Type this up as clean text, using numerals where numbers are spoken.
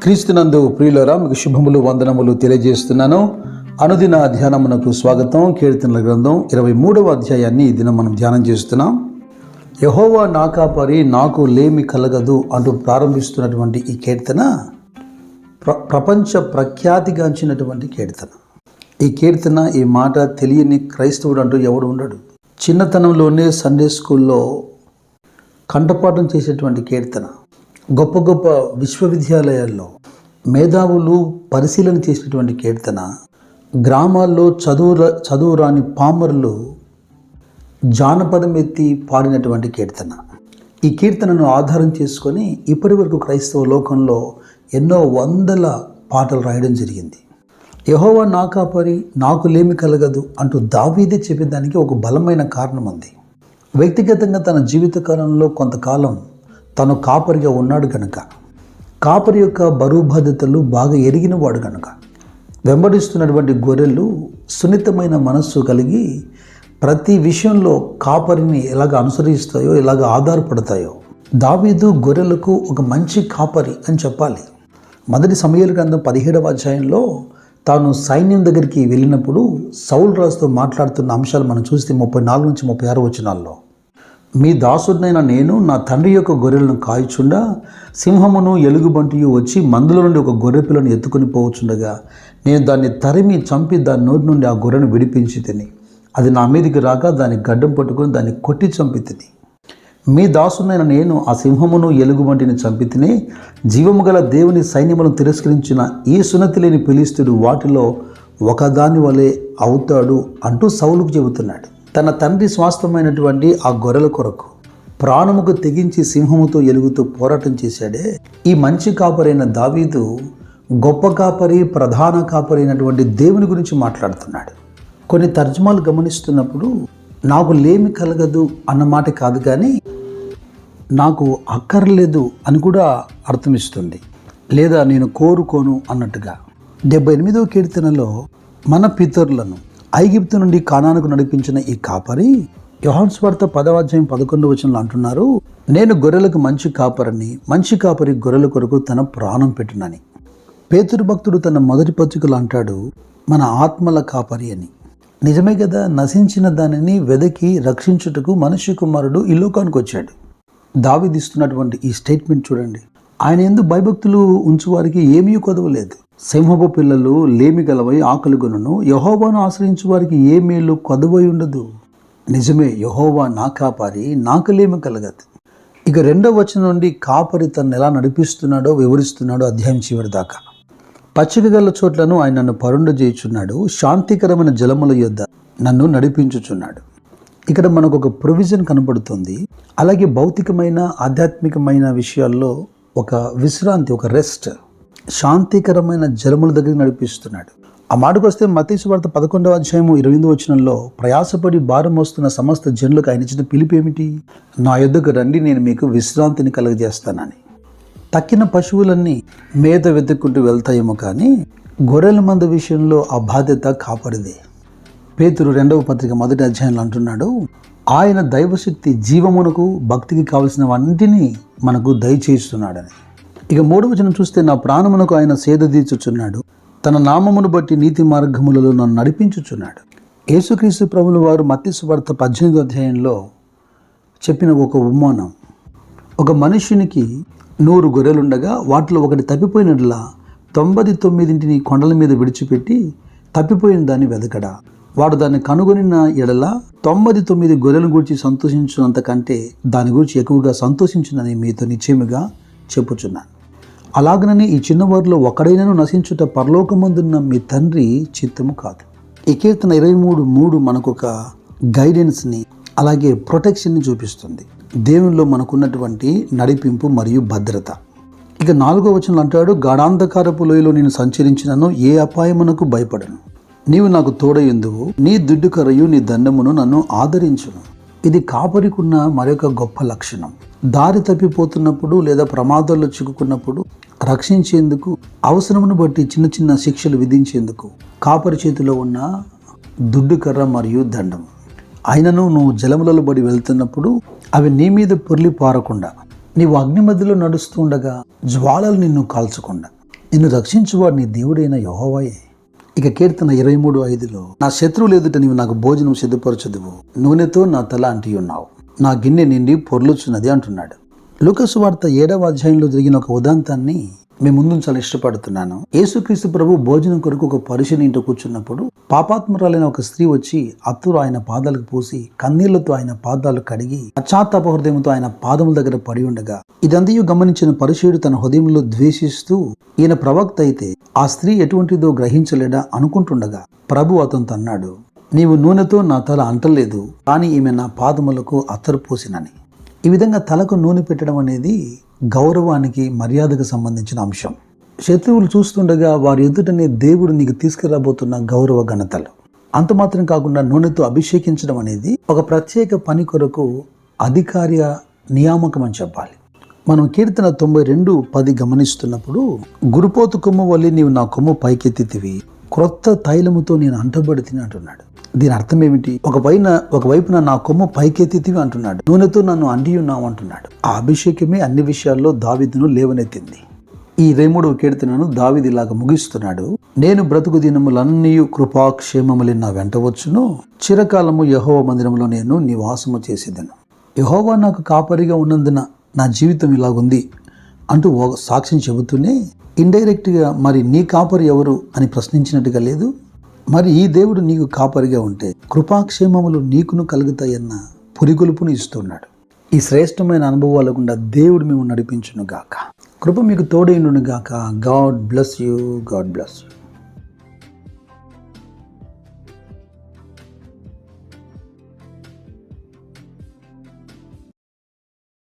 క్రీస్తునందు ప్రియులారా, మీకు శుభములు వందనములు తెలియజేస్తున్నాను. అనుదిన ధ్యానమునకు స్వాగతం. కీర్తనల గ్రంథం 23వ అధ్యాయాన్ని ఈ దినం మనం ధ్యానం చేస్తున్నాం. యెహోవా నా కాపరి, నాకు లేమి కలగదు అంటూ ప్రారంభిస్తున్నటువంటి ఈ కీర్తన ప్రపంచ ప్రఖ్యాతిగాంచినటువంటి కీర్తన. ఈ మాట తెలియని క్రైస్తవుడు అంటూ ఎవడు ఉండడు. చిన్నతనంలోనే సండే స్కూల్లో కంఠపాఠం చేసేటువంటి కీర్తన. గొప్ప గొప్ప విశ్వవిద్యాలయాల్లో మేధావులు పరిశీలన చేసినటువంటి కీర్తన. గ్రామాల్లో చదువు రాని పామరులు జానపదం ఎత్తి పాడినటువంటి కీర్తన. ఈ కీర్తనను ఆధారం చేసుకొని ఇప్పటి వరకు క్రైస్తవ లోకంలో ఎన్నో వందల పాటలు రాయడం జరిగింది. యెహోవా నా కాపరి, నాకు లేమి కలగదు అంటూ దావీదే చెప్పేదానికి ఒక బలమైన కారణం ఉంది. వ్యక్తిగతంగా తన జీవితకాలంలో కొంతకాలం తను కాపరిగా ఉన్నాడు కనుక, కాపరి యొక్క బరువు బాధ్యతలు బాగా ఎరిగిన వాడు కనుక, వెంబడిస్తున్నటువంటి గొర్రెలు సున్నితమైన మనస్సు కలిగి ప్రతి విషయంలో కాపరిని ఎలాగ అనుసరిస్తాయో, ఎలాగ ఆధారపడతాయో, దావీదు గొర్రెలకు ఒక మంచి కాపరి అని చెప్పాలి. మొదటి సమూయేలు గ్రంథం 17వ అధ్యాయంలో తాను సైన్యం దగ్గరికి వెళ్ళినప్పుడు సౌలు రాజుతో మాట్లాడుతున్న అంశాలు మనం చూస్తే 34 నుంచి 36 వచనాల్లో, మీ దాసుడినైన నేను నా తండ్రి యొక్క గొర్రెలను కాయచుండా సింహమును ఎలుగుబంటియు వచ్చి మందుల నుండి ఒక గొర్రె పిల్లను ఎత్తుకొని పోవచ్చుండగా నేను దాన్ని తరిమి చంపి దాని నోటి నుండి ఆ గొర్రెను విడిపించి తిని అది నా మీదికి రాక దాన్ని గడ్డం పట్టుకొని దాన్ని కొట్టి చంపి తిని, మీ దాసునైన నేను ఆ సింహమును ఎలుగుబంటిని చంపి తిని జీవము గల దేవుని సైన్యములను తిరస్కరించిన ఈ సున్నతి లేని ఫిలిష్తీయుడు వాటిలో ఒకదాని వలె అవుతాడు అంటూ సౌలుకు చెబుతున్నాడు. తన తండ్రి స్వాస్థ్యమైనటువంటి ఆ గొర్రెల కొరకు ప్రాణముకు తెగించి సింహముతో ఎలుగుతూ పోరాటం చేశాడే ఈ మంచి కాపరైన దావీదు గొప్ప కాపరి, ప్రధాన కాపరి అయినటువంటి దేవుని గురించి మాట్లాడుతున్నాడు. కొన్ని తర్జుమాలు గమనిస్తున్నప్పుడు నాకు లేమి కలగదు అన్నమాట కాదు, కానీ నాకు అక్కర్లేదు అని కూడా అర్థమిస్తుంది, లేదా నేను కోరుకోను అన్నట్టుగా. 78వ కీర్తనలో మన పితరులను ఐగుప్తు నుండి కానానుకు నడిపించిన ఈ కాపరి యోహాను సువార్త 10వ అధ్యాయం 11వ వచనంలో అంటున్నారు, నేను గొర్రెలకు మంచి కాపరిని, మంచి కాపరి గొర్రెల కొరకు తన ప్రాణం పెట్టునని. పేతురు భక్తుడు తన మొదటి పత్రికలో అంటాడు, మన ఆత్మల కాపరి అని. నిజమే కదా, నశించిన దానిని వెదకి రక్షించుటకు మనుష్య కుమారుడు ఈ లోకానికి వచ్చాడు. దావీదు ఇస్తున్నటువంటి ఈ స్టేట్మెంట్ చూడండి. ఆయన యందు భయభక్తులు ఉంచువారికి ఏమీ కొదవలేదు. సింహపు పిల్లలు లేమి గలవై ఆకలిగొనును, యెహోవాను ఆశ్రయించు వారికి ఏ మేలు కొదవై ఉండదు. నిజమే, యెహోవా నా కాపరి, నాకు లేమి కలగదు. ఇక 2వ వచనం నుండి కాపరి తను ఎలా నడిపిస్తున్నాడో వివరిస్తున్నాడో అధ్యాయం చివరి దాకా. పచ్చిక గల చోట్లను ఆయన నన్ను పరుండజేయుచున్నాడు, శాంతికరమైన జలముల యొద్ద నన్ను నడిపించుచున్నాడు. ఇక్కడ మనకు ఒక ప్రొవిజన్ కనబడుతుంది. అలాగే భౌతికమైన ఆధ్యాత్మికమైన విషయాల్లో ఒక విశ్రాంతి, ఒక రెస్ట్, శాంతికరమైన జలముల దగ్గరికి నడిపిస్తున్నాడు. ఆ మాటకు వస్తే మత్తయి సువార్త 11వ అధ్యాయము 28వ వచనంలో, ప్రయాసపడి భారం మోస్తున్న సమస్త జనులకు ఆయన ఇచ్చిన పిలుపు ఏమిటి? నా యొద్దకు రండి, నేను మీకు విశ్రాంతిని కలుగజేస్తానని. తక్కిన పశువులన్నీ మేత వెతుక్కుంటూ వెళ్తాయేమో, కానీ గొర్రెల మంద విషయంలో ఆ బాధ్యత కాపరిదే. పేతురు 2వ పత్రిక 1వ అధ్యాయంలో అంటున్నాడు, ఆయన దైవశక్తి జీవమునకు భక్తికి కావలసినవన్నింటినీ మనకు దయచేస్తున్నాడని. ఇక 3వ వచనం చూస్తే, నా ప్రాణమునకు ఆయన సేద తీర్చుచున్నాడు, తన నామమును బట్టి నీతి మార్గములలో నన్ను నడిపించుచున్నాడు. యేసుక్రీస్తు ప్రభువుల వారు మత్తయి సువార్త 18వ అధ్యాయంలో చెప్పిన ఒక ఉపమానం. ఒక మనుష్యునికి 100 గొర్రెలుండగా వాటిలో ఒకటి తప్పిపోయినట్లా 99ని కొండల మీద విడిచిపెట్టి తప్పిపోయిన దాన్ని వెదకడా. వాడు దాన్ని కనుగొనిన ఎడల 99 గొర్రెలను గురించి సంతోషించినంత కంటే దాని గురించి ఎక్కువగా సంతోషించునని మీతో నిశ్చయముగా చెప్పుచున్నాను. అలాగనని ఈ చిన్నవారిలో ఒకడైనను నశించుట పరలోకమందున్న మీ తండ్రి చిత్తము కాదు. ఈ కీర్తన 23:3 మనకు ఒక గైడెన్స్ని, అలాగే ప్రొటెక్షన్ని చూపిస్తుంది. దేవునిలో మనకున్నటువంటి నడిపింపు మరియు భద్రత. ఇక 4వ వచనంలో అంటాడు, గాఢాంధకారపు లోయలో నేను సంచరించినను ఏ అపాయమునకు భయపడను, నీవు నాకు తోడయుందువు, నీ దుడ్డు కర్రయు నీ దండమును నన్ను ఆదరించును. ఇది కాపరికున్న మరొక గొప్ప లక్షణం. దారి తప్పిపోతున్నప్పుడు లేదా ప్రమాదాల్లో చిక్కుకున్నప్పుడు రక్షించేందుకు, అవసరమును బట్టి చిన్న చిన్న శిక్షలు విధించేందుకు కాపరి చేతిలో ఉన్న దుడ్డు కర్ర మరియు దండం. అయినను నువ్వు జలములలో బడి వెళ్తున్నప్పుడు అవి నీ మీద పొర్లి పారకుండా, నీవు అగ్ని మధ్యలో నడుస్తూ ఉండగా జ్వాలలు నిన్ను కాల్చకుండా, నిన్ను రక్షించువాడు నీ దేవుడైన యెహోవాయే. ఇక కీర్తన 23:5లో నా శత్రువులు ఎదుట నీవు నాకు భోజనం సిద్ధపరచదువు, నూనెతో నా తల అంటి ఉన్నావు, నా గిన్నె నిండి పొర్లుచున్నది అంటున్నాడు. లూకా సువార్త 7వ అధ్యాయంలో జరిగిన ఒక ఉదాంతాన్ని మీ ముందు చాలా ఇష్టపడుతున్నాను. యేసుక్రీస్తు ప్రభు భోజనం కొరకు ఒక పరుషుని ఇంట్లో కూర్చున్నప్పుడు పాపాత్మురాలైన ఒక స్త్రీ వచ్చి అత్తరు ఆయన పాదాలకు పూసి కన్నీళ్లతో ఆయన పాదాలు కడిగి పశ్చాత్తాప హృదయంతో ఆయన పాదముల దగ్గర పడి ఉండగా ఇదంతయు గమనించిన పరిసయ్యుడు తన హృదయంలో ద్వేషిస్తూ ఈయన ప్రవక్త అయితే ఆ స్త్రీ ఎటువంటిదో గ్రహించలేడా అనుకుంటుండగా ప్రభు అతనితో అన్నాడు, నీవు నూనెతో నా తల అంటలేదు, కానీ ఈమె నా పాదములకు అత్తరు పూసినని. ఈ విధంగా తలకు నూనె పెట్టడం అనేది గౌరవానికి మర్యాదకు సంబంధించిన అంశం. శత్రువులు చూస్తుండగా వారి ఎదుటనే దేవుడు నీకు తీసుకురాబోతున్న గౌరవ ఘనతలు. అంత మాత్రం కాకుండా నూనెతో అభిషేకించడం అనేది ఒక ప్రత్యేక పని కొరకు అధికార్య నియామకం అని చెప్పాలి. మనం కీర్తన 92:10 గమనిస్తున్నప్పుడు గురుపోతు కొమ్ము వల్లి నీవు నా కొమ్ము పైకెత్తితివి, క్రొత్త తైలముతో నేను అంటబడి తిని అంటున్నాడు. దీని అర్థం ఏమిటి? ఒకవైపున నా కొమ్ము పైకెత్తితివి అంటున్నాడు, నూనెతో నన్ను అంటి ఉన్నావు అంటున్నాడు. ఆ అభిషేకమే అన్ని విషయాల్లో దావీదును లేవనెత్తింది. ఈ 23వ కీర్తనను దావీదు ఇలాగ ముగిస్తున్నాడు, నేను బ్రతుకు దినములన్నీ కృపాక్షేమములు నా వెంట వచ్చును, చిరకాలము యెహోవా మందిరంలో నేను నివాసము చేసేదను. యెహోవా నాకు కాపరిగా ఉన్నందున నా జీవితం ఇలాగుంది అంటూ సాక్ష్యం చెబుతూనే ఇండైరెక్ట్గా మరి నీ కాపరి ఎవరు అని ప్రశ్నించినట్టుగా లేదు. మరి ఈ దేవుడు నీకు కాపరిగా ఉంటే కృపాక్షేమములు నీకును కలుగుతాయన్న పురిగొలుపును ఇస్తున్నాడు. ఈ శ్రేష్టమైన అనుభవాల గుండా దేవుడు మేము నడిపించును గాక. కృప మీకు తోడైండును గాక. God bless you.